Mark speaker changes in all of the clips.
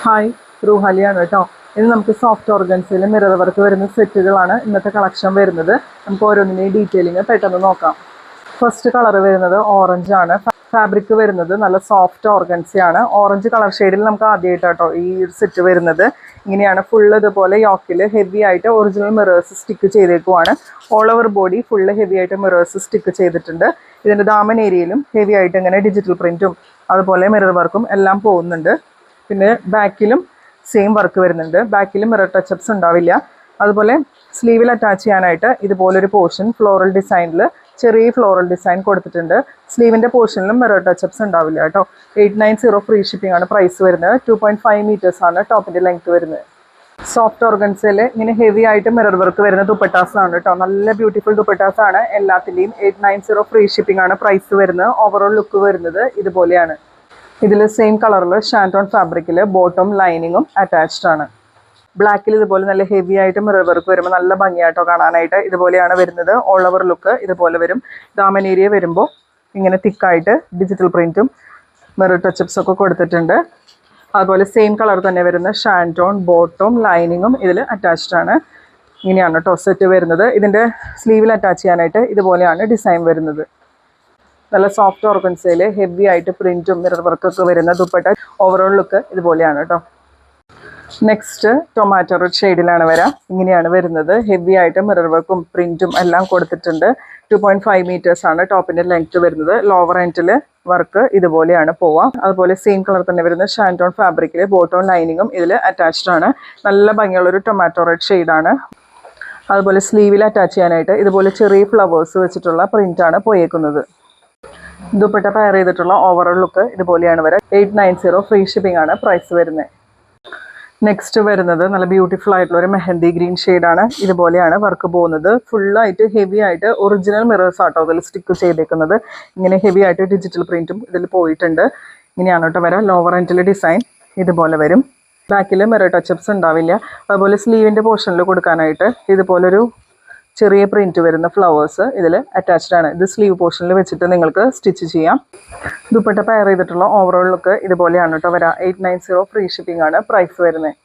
Speaker 1: Hi റൂഹാലിയാണ് കേട്ടോ. ഇന്ന് നമുക്ക് സോഫ്റ്റ് ഓർഗൻസിൽ മിറർ വർക്ക് വരുന്ന സെറ്റുകളാണ് ഇന്നത്തെ കളക്ഷൻ വരുന്നത്. നമുക്ക് ഓരോന്നിനെയും ഡീറ്റെയിലിങ് പെട്ടെന്ന് നോക്കാം. ഫസ്റ്റ് കളർ വരുന്നത് ഓറഞ്ച് ആണ്. ഫാബ്രിക് വരുന്നത് നല്ല സോഫ്റ്റ് ഓർഗൻസിയാണ്. ഓറഞ്ച് കളർ ഷെയ്ഡിൽ നമുക്ക് ആദ്യമായിട്ടോ ഈ സെറ്റ് വരുന്നത്. ഇങ്ങനെയാണ് ഫുള്ള് ഇതുപോലെ യോക്കിൽ ഹെവി ആയിട്ട് ഒറിജിനൽ മിറേഴ്സ് സ്റ്റിക്ക് ചെയ്തേക്കുവാണ്. All over body full heavy ആയിട്ട് മിറേഴ്സ് സ്റ്റിക്ക് ചെയ്തിട്ടുണ്ട്. ഇതിൻ്റെ ദാമൻ ഏരിയയിലും ഹെവി ആയിട്ട് ഇങ്ങനെ ഡിജിറ്റൽ പ്രിൻറ്റും അതുപോലെ മിറർ വർക്കും എല്ലാം പോകുന്നുണ്ട്. പിന്നെ ബാക്കിലും സെയിം വർക്ക് വരുന്നുണ്ട്. ബാക്കിലും മിറർ ടച്ചപ്സ് ഉണ്ടാവില്ല. അതുപോലെ സ്ലീവിൽ അറ്റാച്ച് ചെയ്യാനായിട്ട് ഇതുപോലൊരു പോർഷൻ ഫ്ലോറൽ ഡിസൈനിൽ ചെറിയ ഫ്ലോറൽ ഡിസൈൻ കൊടുത്തിട്ടുണ്ട്. സ്ലീവിൻ്റെ പോർഷനിലും മിറർ ടച്ചപ്സ് ഉണ്ടാവില്ല കേട്ടോ. 890 ഫ്രീ ഷിപ്പിംഗ് ആണ് പ്രൈസ് വരുന്നത്. 2.5 മീറ്റേഴ്സ് ആണ് ടോപ്പിൻ്റെ ലെങ്ത് വരുന്നത്. സോഫ്റ്റ് ഓർഗൻസിൽ ഇങ്ങനെ ഹെവി ആയിട്ട് മിറർ വർക്ക് വരുന്ന ദുപ്പട്ടാസ് ആണ് കേട്ടോ. നല്ല ബ്യൂട്ടിഫുൾ ദുപ്പട്ടാസ് ആണ് എല്ലാത്തിൻ്റെയും. 890 ഫ്രീ ഷിപ്പിംഗ് ആണ് പ്രൈസ് വരുന്നത്. ഓവറോൾ ലുക്ക് വരുന്നത് ഇതുപോലെയാണ്. ഇതിൽ സെയിം കളറിൽ ഷാൻറ്റോൺ ഫാബ്രിക്കിൽ ബോട്ടം ലൈനിങ്ങും അറ്റാച്ച്ഡ് ആണ്. ബ്ലാക്കിൽ ഇതുപോലെ നല്ല ഹെവി ആയിട്ട് മിറർ വർക്ക് വരുമ്പോൾ നല്ല ഭംഗിയായിട്ടോ കാണാനായിട്ട്. ഇതുപോലെയാണ് വരുന്നത്. ഓൾ ഓവർ ലുക്ക് ഇതുപോലെ വരും. ദാമൻ ഏരിയ വരുമ്പോൾ ഇങ്ങനെ തിക്കായിട്ട് ഡിജിറ്റൽ പ്രിൻറ്റും മിറർ ടച്ചപ്സ് ഒക്കെ കൊടുത്തിട്ടുണ്ട്. അതുപോലെ സെയിം കളർ തന്നെ വരുന്ന ഷാൻറ്റോൺ ബോട്ടം ലൈനിങ്ങും ഇതിൽ അറ്റാച്ച്ഡ് ആണ്. ഇങ്ങനെയാണ് കേട്ടോ സെറ്റ് വരുന്നത്. ഇതിൻ്റെ സ്ലീവിൽ അറ്റാച്ച് ചെയ്യാനായിട്ട് ഇതുപോലെയാണ് ഡിസൈൻ വരുന്നത്. നല്ല സോഫ്റ്റ് ഓർഗൻസയിൽ ഹെവി ആയിട്ട് പ്രിൻറ്റും മിറർ വർക്കൊക്കെ വരുന്ന ദുപ്പട്ട. ഓവറോൾ ലുക്ക് ഇതുപോലെയാണ് കേട്ടോ. നെക്സ്റ്റ് ടൊമാറ്റോ റെഡ് ഷെയ്ഡിലാണ് വരാം. ഇങ്ങനെയാണ് വരുന്നത്. ഹെവി ആയിട്ട് മിറർ വർക്കും പ്രിൻറ്റും എല്ലാം കൊടുത്തിട്ടുണ്ട്. 2.5 മീറ്റേഴ്സ് ആണ് ടോപ്പിൻ്റെ ലെങ്ത് വരുന്നത്. ലോവർ എൻഡിൽ വർക്ക് ഇതുപോലെയാണ് പോവാം. അതുപോലെ സെയിം കളർ തന്നെ വരുന്ന ഷാൻറ്റോൺ ഫാബ്രിക്കിൽ ബോട്ടം ലൈനിങ്ങും ഇതിൽ അറ്റാച്ച്ഡ് ആണ്. നല്ല ഭംഗിയുള്ളൊരു ടൊമാറ്റോ റെഡ് ഷെയ്ഡാണ്. അതുപോലെ സ്ലീവിൽ അറ്റാച്ച് ചെയ്യാനായിട്ട് ഇതുപോലെ ചെറിയ ഫ്ലവേഴ്സ് വെച്ചിട്ടുള്ള പ്രിൻ്റാണ് പോയേക്കുന്നത്. ദുപ്പട്ട പെയർ ചെയ്തിട്ടുള്ള ഓവറോൾ ലുക്ക് ഇതുപോലെയാണ് വരിക. 890 ഫ്രീ ഷിപ്പിംഗ് ആണ് പ്രൈസ് വരുന്നത്. നെക്സ്റ്റ് വരുന്നത് നല്ല ബ്യൂട്ടിഫുൾ ആയിട്ടുള്ള ഒരു മെഹന്തി ഗ്രീൻ ഷെയ്ഡാണ്. ഇതുപോലെയാണ് വർക്ക് പോകുന്നത്. ഫുള്ളായിട്ട് ഹെവി ആയിട്ട് ഒറിജിനൽ മിറേഴ്സ് ആട്ടോ അതിൽ സ്റ്റിക്ക് ചെയ്തേക്കുന്നത്. ഇങ്ങനെ ഹെവി ആയിട്ട് ഡിജിറ്റൽ പ്രിൻറ്റും ഇതിൽ പോയിട്ടുണ്ട്. ഇങ്ങനെയാണ് കേട്ടോ വരാം. ലോവർ എൻഡിൽ ഡിസൈൻ ഇതുപോലെ വരും. ബാക്കിൽ മിറർ ടച്ചപ്സ് ഉണ്ടാവില്ല. അതുപോലെ സ്ലീവിൻ്റെ പോർഷനിൽ കൊടുക്കാനായിട്ട് ഇതുപോലൊരു ചെറിയ പ്രിൻറ്റ് വരുന്ന ഫ്ലവേഴ്സ് ഇതിൽ അറ്റാച്ച്ഡ് ആണ്. ഇത് സ്ലീവ് പോർഷനിൽ വെച്ചിട്ട് നിങ്ങൾക്ക് സ്റ്റിച്ച് ചെയ്യാം. ദുപ്പട്ട പെയർ ചെയ്തിട്ടുള്ള ഓവറോൾ ലുക്ക് ഇതുപോലെയാണ് കേട്ടോ വരാം. 890 ഫ്രീ ഷിപ്പിംഗ് ആണ് പ്രൈസ് വരുന്നത്.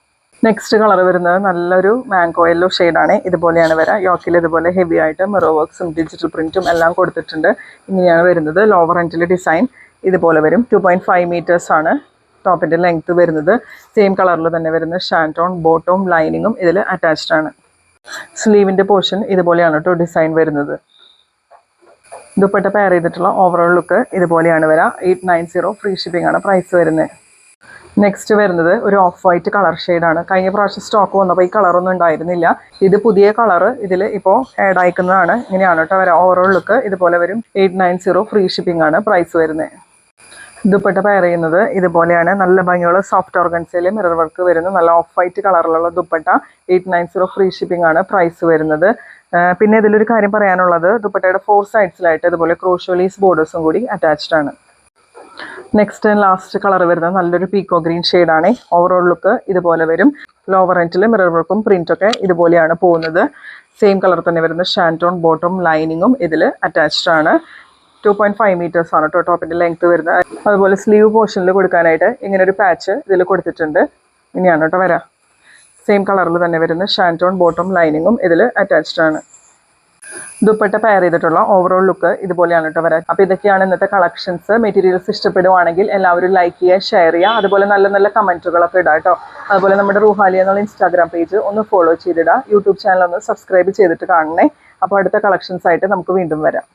Speaker 1: നെക്സ്റ്റ് കളർ വരുന്നത് നല്ലൊരു മാംഗോ യെല്ലോ ഷെയ്ഡാണ്. ഇതുപോലെയാണ് വരാം. യോക്കിൽ ഇതുപോലെ ഹെവി ആയിട്ട് മിറർ വർക്ക്സും ഡിജിറ്റൽ പ്രിൻറ്റും എല്ലാം കൊടുത്തിട്ടുണ്ട്. ഇങ്ങനെയാണ് വരുന്നത്. ലോവർ എൻഡിൽ ഡിസൈൻ ഇതുപോലെ വരും. 2.5 മീറ്റേഴ്സ് ആണ് ടോപ്പിൻ്റെ ലെങ്ത് വരുന്നത്. സെയിം കളറിൽ തന്നെ വരുന്ന ഷാൻറ്റോൺ ബോട്ടവും ലൈനിങ്ങും ഇതിൽ അറ്റാച്ച്ഡ് ആണ്. സ്ലീവിൻ്റെ പോർഷൻ ഇതുപോലെയാണ് കേട്ടോ ഡിസൈൻ വരുന്നത്. ദുപ്പട്ട പെയർ ചെയ്തിട്ടുള്ള ഓവറോൾ ലുക്ക് ഇതുപോലെയാണ് വരിക. 890 ഫ്രീ ഷിപ്പിംഗ് ആണ് പ്രൈസ് വരുന്നത്. നെക്സ്റ്റ് വരുന്നത് ഒരു ഓഫ് വൈറ്റ് കളർ ഷെയ്ഡാണ്. കഴിഞ്ഞ പ്രാവശ്യം സ്റ്റോക്ക് വന്നപ്പോൾ ഈ കളറൊന്നും ഉണ്ടായിരുന്നില്ല. ഇത് പുതിയ കളർ ഇതിൽ ഇപ്പോൾ ആഡ് അയക്കുന്നതാണ്. ഇങ്ങനെയാണ് കേട്ടോ വരിക. ഓവറോൾ ലുക്ക് ഇതുപോലെ വരും. 890 ഫ്രീ ഷിപ്പിംഗ് ആണ് പ്രൈസ് വരുന്നത്. ദുപ്പട്ട പെയർ ചെയ്യുന്നത് ഇതുപോലെയാണ്. നല്ല ഭംഗിയുള്ള സോഫ്റ്റ് ഓർഗൻസയിൽ മിറർ വർക്ക് വരുന്ന നല്ല ഓഫ് വൈറ്റ് കളറിലുള്ള ദുപ്പട്ട. 890 ഫ്രീ ഷിപ്പിംഗ് ആണ് പ്രൈസ് വരുന്നത്. പിന്നെ ഇതിലൊരു കാര്യം പറയാനുള്ളത്, ദുപ്പട്ടയുടെ 4 സൈഡ്സിലായിട്ട് ഇതുപോലെ ക്രോഷോലീസ് ബോർഡേഴ്സും കൂടി അറ്റാച്ച്ഡ് ആണ്. നെക്സ്റ്റ് ആൻഡ് ലാസ്റ്റ് കളർ വരുന്നത് നല്ലൊരു പീക്കോ ഗ്രീൻ ഷെയ്ഡാണ്. ഓവറോൾ ലുക്ക് ഇതുപോലെ വരും. ലോവർ എൻഡിൽ മിറർ വർക്കും പ്രിൻറ്റൊക്കെ ഇതുപോലെയാണ് പോകുന്നത്. സെയിം കളർ തന്നെ വരുന്ന ഷാൻറ്റോൺ ബോട്ടം ലൈനിങ്ങും ഇതിൽ അറ്റാച്ച്ഡ് ആണ്. 2.5 മീറ്റേഴ്സ് ആണ് കേട്ടോ ടോപ്പിൻ്റെ ലെങ്ത് വരുന്നത്. അതുപോലെ സ്ലീവ് പോർഷനിൽ കൊടുക്കാനായിട്ട് ഇങ്ങനെ ഒരു പാച്ച് ഇതിൽ കൊടുത്തിട്ടുണ്ട്. ഇങ്ങനെയാണ് കേട്ടോ വരാം. സെയിം കളറിൽ തന്നെ വരുന്ന ഷാൻറ്റോൺ ബോട്ടം ലൈനിങ്ങും ഇതിൽ അറ്റാച്ച്ഡ് ആണ്. ദുപ്പട്ട പെയർ ചെയ്തിട്ടുള്ള ഓവറോൾ ലുക്ക് ഇതുപോലെയാണ് കേട്ടോ വരാം. അപ്പോൾ ഇതൊക്കെയാണ് ഇന്നത്തെ കളക്ഷൻസ്. മെറ്റീരിയൽസ് ഇഷ്ടപ്പെടുവാണെങ്കിൽ എല്ലാവരും ലൈക്ക് ചെയ്യുക, ഷെയർ ചെയ്യുക. അതുപോലെ നല്ല നല്ല കമൻറ്റുകളൊക്കെ ഇടാം കേട്ടോ. അതുപോലെ നമ്മുടെ റൂഹാലി എന്നുള്ള ഇൻസ്റ്റാഗ്രാം പേജ് ഒന്ന് ഫോളോ ചെയ്തിടുക. യൂട്യൂബ് ചാനൽ ഒന്ന് സബ്സ്ക്രൈബ് ചെയ്തിട്ട് കാണണേ. അപ്പോൾ അടുത്ത കളക്ഷൻസ് ആയിട്ട് നമുക്ക് വീണ്ടും വരാം.